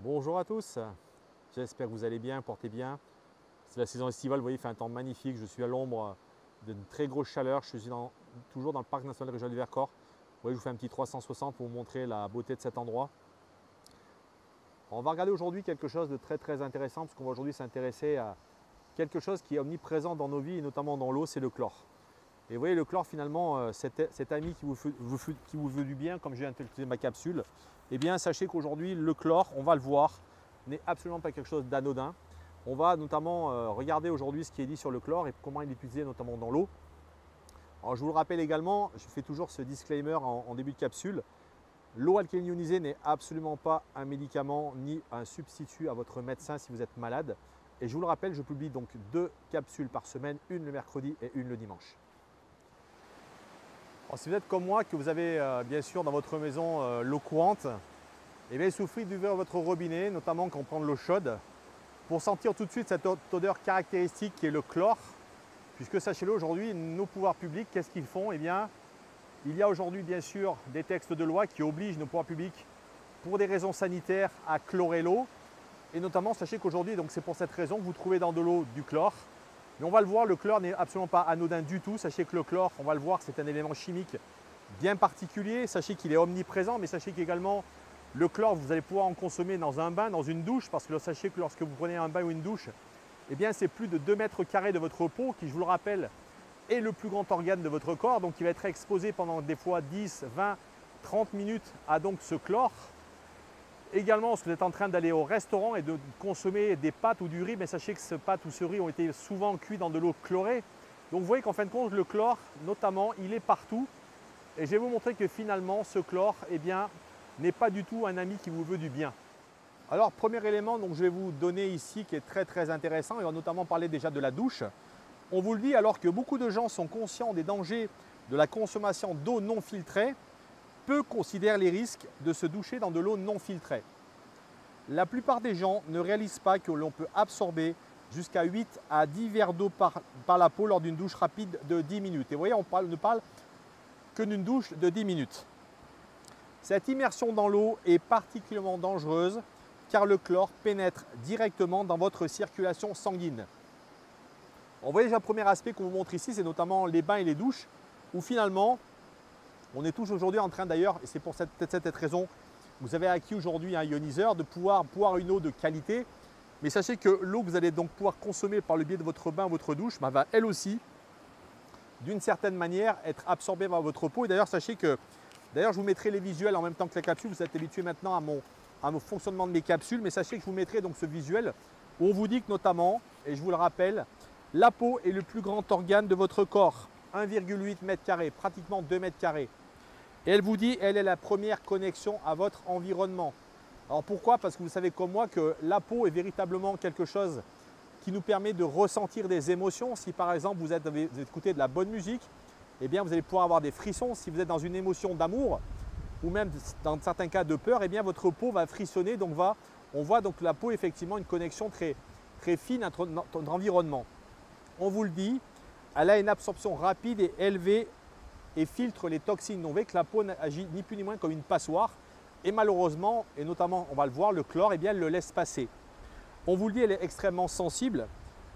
Bonjour à tous, j'espère que vous allez bien, portez bien. C'est la saison estivale, vous voyez, il fait un temps magnifique. Je suis à l'ombre d'une très grosse chaleur. Je suis toujours dans le parc national régional du Vercors. Vous voyez, je vous fais un petit 360 pour vous montrer la beauté de cet endroit. On va regarder aujourd'hui quelque chose de très intéressant, parce qu'on va aujourd'hui s'intéresser à quelque chose qui est omniprésent dans nos vies et notamment dans l'eau, c'est le chlore. Et vous voyez, le chlore finalement, cet ami qui vous veut du bien, comme j'ai intitulé ma capsule, eh bien sachez qu'aujourd'hui le chlore, on va le voir, n'est absolument pas quelque chose d'anodin. On va notamment regarder aujourd'hui ce qui est dit sur le chlore et comment il est utilisé notamment dans l'eau. Alors je vous le rappelle également, je fais toujours ce disclaimer en début de capsule. L'eau alcaline ionisée n'est absolument pas un médicament ni un substitut à votre médecin si vous êtes malade. Et je vous le rappelle, je publie donc 2 capsules par semaine, une le mercredi et une le dimanche. Alors, si vous êtes comme moi, que vous avez bien sûr dans votre maison l'eau courante, eh bien, il suffit d'ouvrir votre robinet, notamment quand on prend de l'eau chaude, pour sentir tout de suite cette odeur caractéristique qui est le chlore. Puisque sachez-le, aujourd'hui, nos pouvoirs publics, qu'est-ce qu'ils font? Eh bien, il y a aujourd'hui bien sûr des textes de loi qui obligent nos pouvoirs publics, pour des raisons sanitaires, à chlorer l'eau. Et notamment, sachez qu'aujourd'hui, donc c'est pour cette raison que vous trouvez dans de l'eau du chlore. Mais on va le voir, le chlore n'est absolument pas anodin du tout. Sachez que le chlore, on va le voir, c'est un élément chimique bien particulier. Sachez qu'il est omniprésent, mais sachez qu'également, le chlore, vous allez pouvoir en consommer dans un bain, dans une douche, parce que sachez que lorsque vous prenez un bain ou une douche, eh bien c'est plus de 2 mètres carrés de votre peau qui, je vous le rappelle, est le plus grand organe de votre corps. Donc il va être exposé pendant des fois 10, 20, 30 minutes à donc ce chlore. Également, lorsque vous êtes en train d'aller au restaurant et de consommer des pâtes ou du riz, mais sachez que ces pâtes ou ce riz ont été souvent cuits dans de l'eau chlorée. Donc vous voyez qu'en fin de compte, le chlore, notamment, il est partout. Et je vais vous montrer que finalement, ce chlore, eh bien, n'est pas du tout un ami qui vous veut du bien. Alors, premier élément, donc, je vais vous donner ici qui est très intéressant, et on va notamment parler déjà de la douche. On vous le dit, alors que beaucoup de gens sont conscients des dangers de la consommation d'eau non filtrée, peu considèrent les risques de se doucher dans de l'eau non filtrée. La plupart des gens ne réalisent pas que l'on peut absorber jusqu'à 8 à 10 verres d'eau par la peau lors d'une douche rapide de 10 minutes. Et vous voyez, on ne parle que d'une douche de 10 minutes. Cette immersion dans l'eau est particulièrement dangereuse car le chlore pénètre directement dans votre circulation sanguine. Vous voyez déjà le premier aspect qu'on vous montre ici, c'est notamment les bains et les douches, où finalement, on est tous aujourd'hui en train d'ailleurs, et c'est pour peut-être cette raison, vous avez acquis aujourd'hui un ioniseur, de pouvoir boire une eau de qualité. Mais sachez que l'eau que vous allez donc pouvoir consommer par le biais de votre bain, votre douche, va elle aussi, d'une certaine manière, être absorbée par votre peau. Et d'ailleurs, sachez que, je vous mettrai les visuels en même temps que la capsule. Vous êtes habitué maintenant à mon fonctionnement de mes capsules, mais sachez que je vous mettrai donc ce visuel où on vous dit que notamment, et je vous le rappelle, la peau est le plus grand organe de votre corps, 1,8 m², pratiquement 2 m². Et elle vous dit, elle est la première connexion à votre environnement. Alors pourquoi? Parce que vous savez comme moi que la peau est véritablement quelque chose qui nous permet de ressentir des émotions. Si par exemple vous écoutez de la bonne musique, eh bien vous allez pouvoir avoir des frissons. Si vous êtes dans une émotion d'amour ou même dans certains cas de peur, eh bien votre peau va frissonner. Donc on voit donc la peau effectivement une connexion très fine à notre environnement. On vous le dit, elle a une absorption rapide et élevée et filtre les toxines. Donc, vous voyez que la peau agit ni plus ni moins comme une passoire. Et malheureusement, et notamment, on va le voir, le chlore, eh bien, elle le laisse passer. On vous le dit, elle est extrêmement sensible.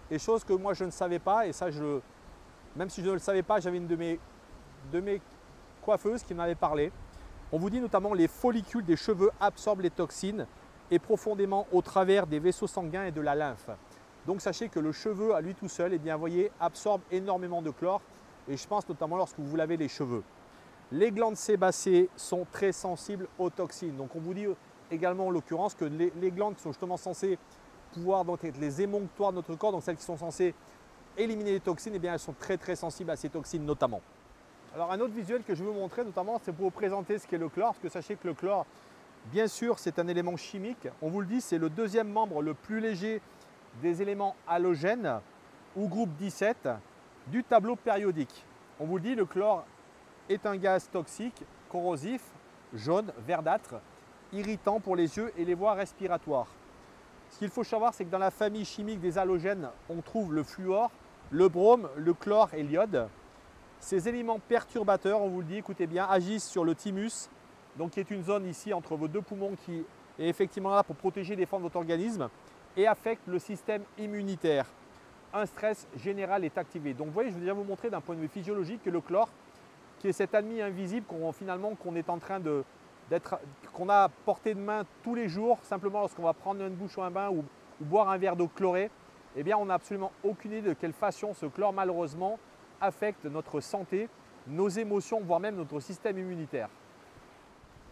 Et chose que moi, je ne savais pas, et ça, même si je ne le savais pas, j'avais une de mes coiffeuses qui m'avait parlé. On vous dit notamment les follicules des cheveux absorbent les toxines et profondément au travers des vaisseaux sanguins et de la lymphe. Donc, sachez que le cheveu, à lui tout seul, eh bien, vous voyez, absorbe énormément de chlore. Et je pense notamment lorsque vous vous lavez les cheveux. Les glandes sébacées sont très sensibles aux toxines. Donc on vous dit également en l'occurrence que les glandes qui sont justement censées pouvoir donc être les émonctoires de notre corps, donc celles qui sont censées éliminer les toxines, eh bien elles sont très sensibles à ces toxines notamment. Alors un autre visuel que je veux vous montrer notamment, c'est pour vous présenter ce qu'est le chlore, parce que sachez que le chlore, bien sûr, c'est un élément chimique. On vous le dit, c'est le deuxième membre le plus léger des éléments halogènes ou groupe 17. Du tableau périodique. On vous le dit, le chlore est un gaz toxique, corrosif, jaune, verdâtre, irritant pour les yeux et les voies respiratoires. Ce qu'il faut savoir, c'est que dans la famille chimique des halogènes, on trouve le fluor, le brome, le chlore et l'iode. Ces éléments perturbateurs, on vous le dit, écoutez bien, agissent sur le thymus, donc qui est une zone ici entre vos 2 poumons qui est effectivement là pour protéger et défendre votre organisme et affecte le système immunitaire. Un stress général est activé. Donc vous voyez, je vais déjà vous montrer d'un point de vue physiologique que le chlore, qui est cet ami invisible qu'on est en train qu'on a à portée de main tous les jours, simplement lorsqu'on va prendre une douche ou un bain ou boire un verre d'eau chlorée, eh bien on n'a absolument aucune idée de quelle façon ce chlore malheureusement affecte notre santé, nos émotions, voire même notre système immunitaire.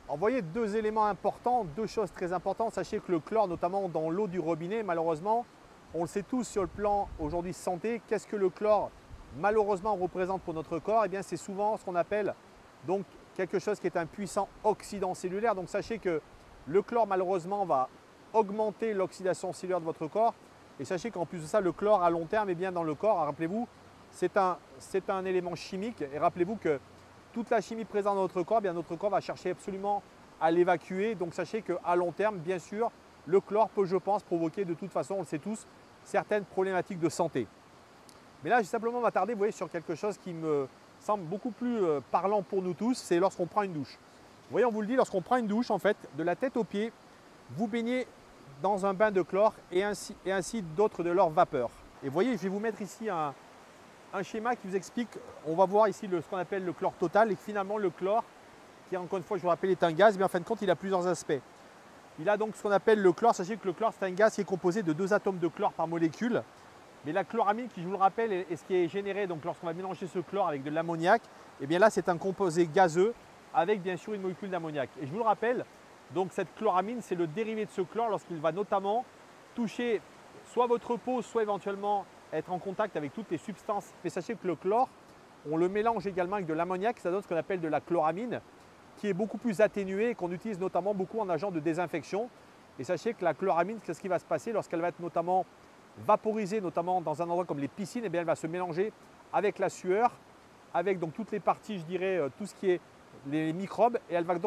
Alors, vous voyez deux éléments importants, deux choses très importantes. Sachez que le chlore, notamment dans l'eau du robinet, malheureusement, on le sait tous sur le plan aujourd'hui santé, qu'est-ce que le chlore malheureusement représente pour notre corps? Eh bien c'est souvent ce qu'on appelle donc quelque chose qui est un puissant oxydant cellulaire. Donc sachez que le chlore malheureusement va augmenter l'oxydation cellulaire de votre corps. Et sachez qu'en plus de ça, le chlore à long terme, eh bien dans le corps, rappelez-vous, c'est un élément chimique. Et rappelez-vous que toute la chimie présente dans notre corps, eh bien notre corps va chercher absolument à l'évacuer. Donc sachez qu'à long terme, bien sûr, le chlore peut, je pense, provoquer de toute façon, on le sait tous, certaines problématiques de santé. Mais là, je vais simplement m'attarder, vous voyez, sur quelque chose qui me semble beaucoup plus parlant pour nous tous, c'est lorsqu'on prend une douche. Vous voyez, on vous le dit, lorsqu'on prend une douche, en fait, de la tête aux pieds, vous baignez dans un bain de chlore et ainsi d'autres de leur vapeur. Et vous voyez, je vais vous mettre ici un schéma qui vous explique, on va voir ici ce qu'on appelle le chlore total, et finalement le chlore, qui encore une fois, je vous rappelle, est un gaz, mais en fin de compte, il a plusieurs aspects. Il a donc ce qu'on appelle le chlore. Sachez que le chlore, c'est un gaz qui est composé de 2 atomes de chlore par molécule. Mais la chloramine, qui je vous le rappelle, est ce qui est généré donc lorsqu'on va mélanger ce chlore avec de l'ammoniac, et bien là, c'est un composé gazeux avec bien sûr une molécule d'ammoniac. Et je vous le rappelle, donc cette chloramine, c'est le dérivé de ce chlore lorsqu'il va notamment toucher soit votre peau, soit éventuellement être en contact avec toutes les substances. Mais sachez que le chlore, on le mélange également avec de l'ammoniac, ça donne ce qu'on appelle de la chloramine, qui est beaucoup plus atténuée et qu'on utilise notamment beaucoup en agent de désinfection. Et sachez que la chloramine, qu'est-ce qui va se passer lorsqu'elle va être notamment vaporisée, notamment dans un endroit comme les piscines, et bien elle va se mélanger avec la sueur, avec donc toutes les parties, je dirais, tout ce qui est les microbes, et elle va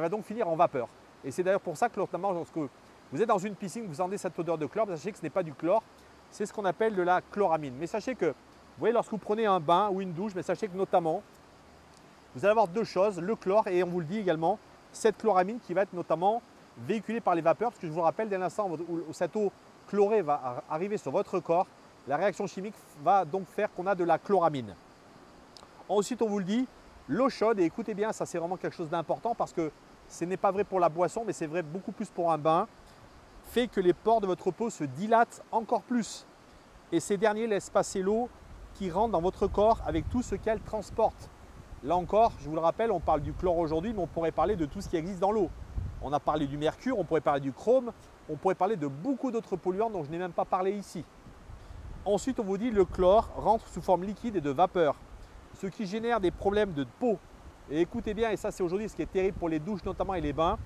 donc finir en vapeur. Et c'est d'ailleurs pour ça que notamment lorsque vous êtes dans une piscine, vous sentez cette odeur de chlore, sachez que ce n'est pas du chlore, c'est ce qu'on appelle de la chloramine. Mais sachez que, vous voyez, lorsque vous prenez un bain ou une douche, mais sachez que notamment, vous allez avoir deux choses, le chlore et on vous le dit également, cette chloramine qui va être notamment véhiculée par les vapeurs, parce que je vous rappelle, dès l'instant où cette eau chlorée va arriver sur votre corps, la réaction chimique va donc faire qu'on a de la chloramine. Ensuite, on vous le dit, l'eau chaude, et écoutez bien, ça c'est vraiment quelque chose d'important parce que ce n'est pas vrai pour la boisson, mais c'est vrai beaucoup plus pour un bain, fait que les pores de votre peau se dilatent encore plus. Et ces derniers laissent passer l'eau qui rentre dans votre corps avec tout ce qu'elle transporte. Là encore, je vous le rappelle, on parle du chlore aujourd'hui, mais on pourrait parler de tout ce qui existe dans l'eau. On a parlé du mercure, on pourrait parler du chrome, on pourrait parler de beaucoup d'autres polluants dont je n'ai même pas parlé ici. Ensuite, on vous dit que le chlore rentre sous forme liquide et de vapeur, ce qui génère des problèmes de peau. Et écoutez bien, et ça c'est aujourd'hui ce qui est terrible pour les douches notamment et les bains,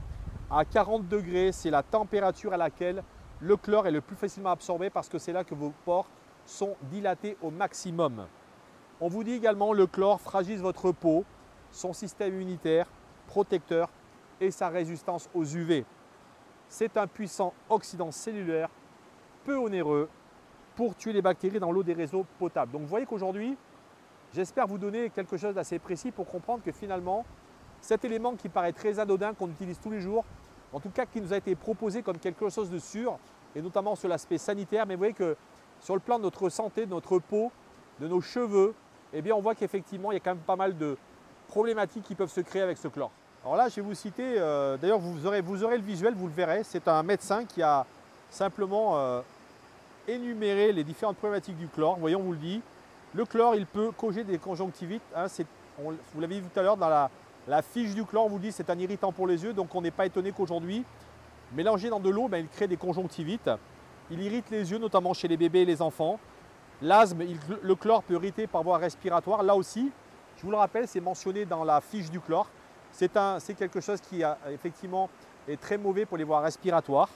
à 40 degrés, c'est la température à laquelle le chlore est le plus facilement absorbé parce que c'est là que vos pores sont dilatés au maximum. On vous dit également que le chlore fragilise votre peau, son système immunitaire, protecteur et sa résistance aux UV. C'est un puissant oxydant cellulaire, peu onéreux, pour tuer les bactéries dans l'eau des réseaux potables. Donc vous voyez qu'aujourd'hui, j'espère vous donner quelque chose d'assez précis pour comprendre que finalement, cet élément qui paraît très anodin, qu'on utilise tous les jours, en tout cas qui nous a été proposé comme quelque chose de sûr, et notamment sur l'aspect sanitaire, mais vous voyez que sur le plan de notre santé, de notre peau, de nos cheveux, eh bien on voit qu'effectivement, il y a quand même pas mal de problématiques qui peuvent se créer avec ce chlore. Alors là, je vais vous citer, d'ailleurs vous aurez le visuel, vous le verrez, c'est un médecin qui a simplement énuméré les différentes problématiques du chlore. Voyons, on vous le dit, le chlore, il peut causer des conjonctivites. Hein, vous l'avez vu tout à l'heure dans la fiche du chlore, on vous dit c'est un irritant pour les yeux, donc on n'est pas étonné qu'aujourd'hui, mélangé dans de l'eau, il crée des conjonctivites. Il irrite les yeux, notamment chez les bébés et les enfants. L'asthme, le chlore peut irriter par voie respiratoire. Là aussi, je vous le rappelle, c'est mentionné dans la fiche du chlore. C'est quelque chose qui effectivement est très mauvais pour les voies respiratoires.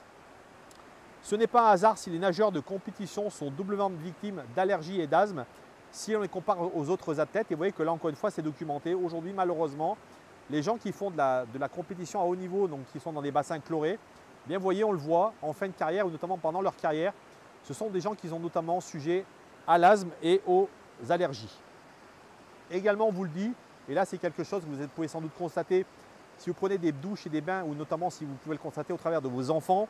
Ce n'est pas un hasard si les nageurs de compétition sont doublement victimes d'allergies et d'asthme si on les compare aux autres athlètes. Et vous voyez que là, encore une fois, c'est documenté. Aujourd'hui, malheureusement, les gens qui font de la compétition à haut niveau, donc qui sont dans des bassins chlorés, bien, vous voyez, on le voit en fin de carrière ou notamment pendant leur carrière, ce sont des gens qui sont notamment sujets à l'asthme et aux allergies. Également, on vous le dit, et là c'est quelque chose que vous pouvez sans doute constater si vous prenez des douches et des bains, ou notamment si vous pouvez le constater au travers de vos enfants,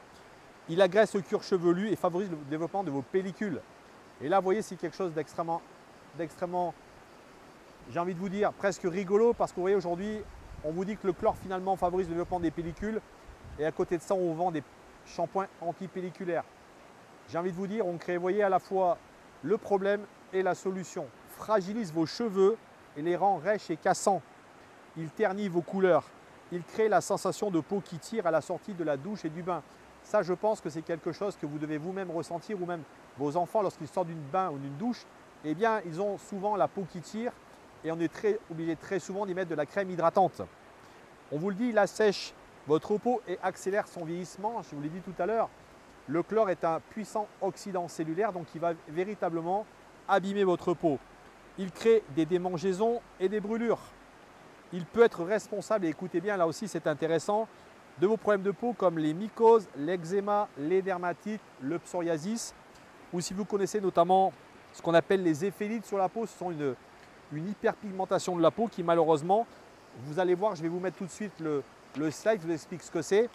il agresse le cuir chevelu et favorise le développement de vos pellicules. Et là, vous voyez, c'est quelque chose d'extrêmement, j'ai envie de vous dire, presque rigolo, parce que vous voyez, aujourd'hui, on vous dit que le chlore finalement favorise le développement des pellicules, et à côté de ça, on vend des shampoings antipelliculaires. J'ai envie de vous dire, on crée, vous voyez, à la fois le problème et la solution. Fragilise vos cheveux et les rend rêches et cassants. Il ternit vos couleurs. Il crée la sensation de peau qui tire à la sortie de la douche et du bain. Ça, je pense que c'est quelque chose que vous devez vous-même ressentir, ou même vos enfants, lorsqu'ils sortent d'une bain ou d'une douche, eh bien, ils ont souvent la peau qui tire et on est obligé très souvent d'y mettre de la crème hydratante. On vous le dit, il assèche votre peau et accélère son vieillissement. Je vous l'ai dit tout à l'heure, le chlore est un puissant oxydant cellulaire, donc il va véritablement abîmer votre peau. Il crée des démangeaisons et des brûlures. Il peut être responsable, et écoutez bien, là aussi c'est intéressant, de vos problèmes de peau comme les mycoses, l'eczéma, les dermatites, le psoriasis, ou si vous connaissez notamment ce qu'on appelle les éphélites sur la peau, ce sont une hyperpigmentation de la peau qui malheureusement, vous allez voir, je vais vous mettre tout de suite le slide, je vous explique ce que c'est,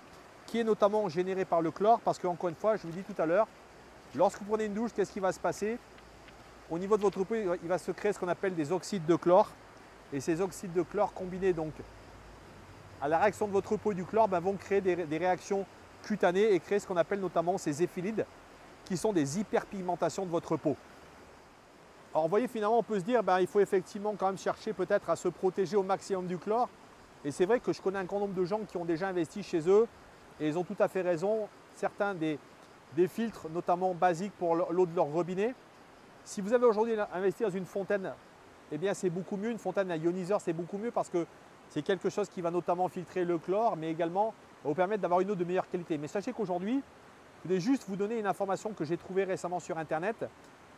qui est notamment généré par le chlore, parce que encore une fois, je vous dis tout à l'heure, lorsque vous prenez une douche, qu'est-ce qui va se passer? Au niveau de votre peau, il va se créer ce qu'on appelle des oxydes de chlore, et ces oxydes de chlore combinés donc à la réaction de votre peau et du chlore vont créer des réactions cutanées et créer ce qu'on appelle notamment ces éphélides, qui sont des hyperpigmentations de votre peau. Alors vous voyez, finalement on peut se dire il faut effectivement quand même chercher peut-être à se protéger au maximum du chlore, et c'est vrai que je connais un grand nombre de gens qui ont déjà investi chez eux et ils ont tout à fait raison. Certains des filtres notamment basiques pour l'eau de leur robinet, si vous avez aujourd'hui investi dans une fontaine, eh bien c'est beaucoup mieux. Une fontaine à ioniseur, c'est beaucoup mieux parce que c'est quelque chose qui va notamment filtrer le chlore, mais également vous permettre d'avoir une eau de meilleure qualité. Mais sachez qu'aujourd'hui, je voulais juste vous donner une information que j'ai trouvée récemment sur Internet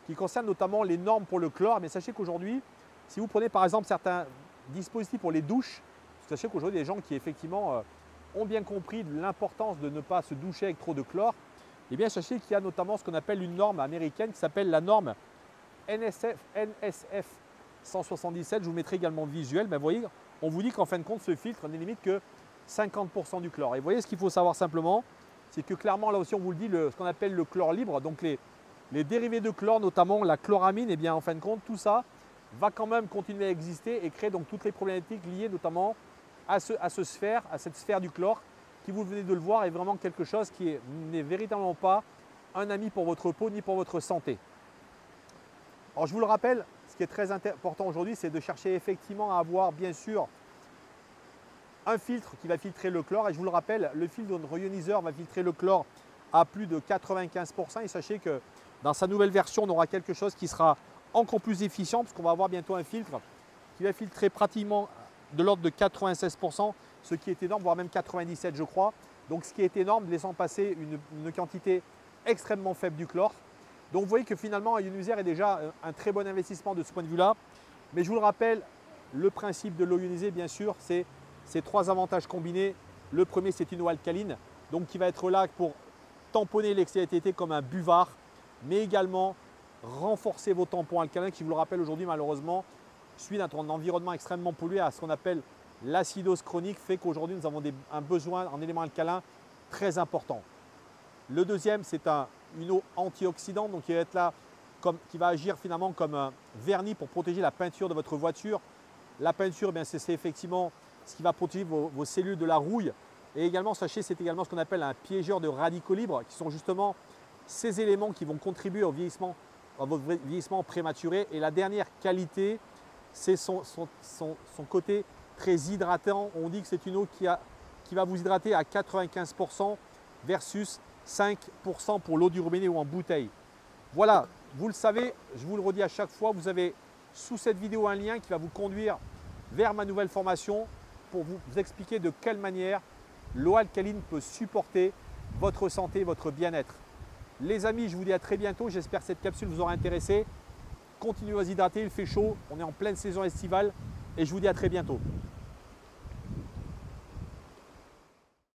qui concerne notamment les normes pour le chlore. Mais sachez qu'aujourd'hui, si vous prenez par exemple certains dispositifs pour les douches, sachez qu'aujourd'hui, il y a des gens qui effectivement ont bien compris l'importance de ne pas se doucher avec trop de chlore. Eh bien, sachez qu'il y a notamment ce qu'on appelle une norme américaine qui s'appelle la norme NSF 177. Je vous mettrai également le visuel. Mais vous voyez, on vous dit qu'en fin de compte, ce filtre n'est limite que 50% du chlore. Et vous voyez, ce qu'il faut savoir simplement, c'est que clairement, là aussi, on vous le dit, ce qu'on appelle le chlore libre, donc les dérivés de chlore, notamment la chloramine, eh bien, en fin de compte, tout ça va quand même continuer à exister et créer donc toutes les problématiques liées notamment à cette sphère du chlore, qui, vous venez de le voir, est vraiment quelque chose qui n'est véritablement pas un ami pour votre peau ni pour votre santé. Alors je vous le rappelle, ce qui est très important aujourd'hui, c'est de chercher effectivement à avoir bien sûr un filtre qui va filtrer le chlore. Et je vous le rappelle, le filtre de ioniseur va filtrer le chlore à plus de 95%. Et sachez que dans sa nouvelle version, on aura quelque chose qui sera encore plus efficient, parce qu'on va avoir bientôt un filtre qui va filtrer pratiquement de l'ordre de 96%, ce qui est énorme, voire même 97% je crois. Donc ce qui est énorme, laissant passer une quantité extrêmement faible du chlore. Donc vous voyez que finalement, ioniseur est déjà un très bon investissement de ce point de vue-là. Mais je vous le rappelle, le principe de l'eau ionisée, bien sûr, c'est ces trois avantages combinés. Le premier, c'est une eau alcaline, donc qui va être là pour tamponner l'excédé comme un buvard, mais également renforcer vos tampons alcalins qui, je vous le rappelle, aujourd'hui malheureusement, suite à un environnement extrêmement pollué, à ce qu'on appelle l'acidose chronique, fait qu'aujourd'hui nous avons un besoin en éléments alcalins très important. Le deuxième, c'est une eau antioxydante, donc qui va être là, qui va agir finalement comme un vernis pour protéger la peinture de votre voiture. La peinture, c'est effectivement ce qui va protéger vos cellules de la rouille. Et également, sachez, c'est également ce qu'on appelle un piégeur de radicaux libres, qui sont justement ces éléments qui vont contribuer au vieillissement, à votre vieillissement prématuré. Et la dernière qualité, c'est son côté très hydratant. On dit que c'est une eau qui va vous hydrater à 95% versus 5% pour l'eau du robinet ou en bouteille. Voilà, vous le savez, je vous le redis à chaque fois, vous avez sous cette vidéo un lien qui va vous conduire vers ma nouvelle formation pour vous expliquer de quelle manière l'eau alcaline peut supporter votre santé, votre bien-être. Les amis, je vous dis à très bientôt. J'espère que cette capsule vous aura intéressé. Continuez à vous hydrater, il fait chaud, on est en pleine saison estivale et je vous dis à très bientôt.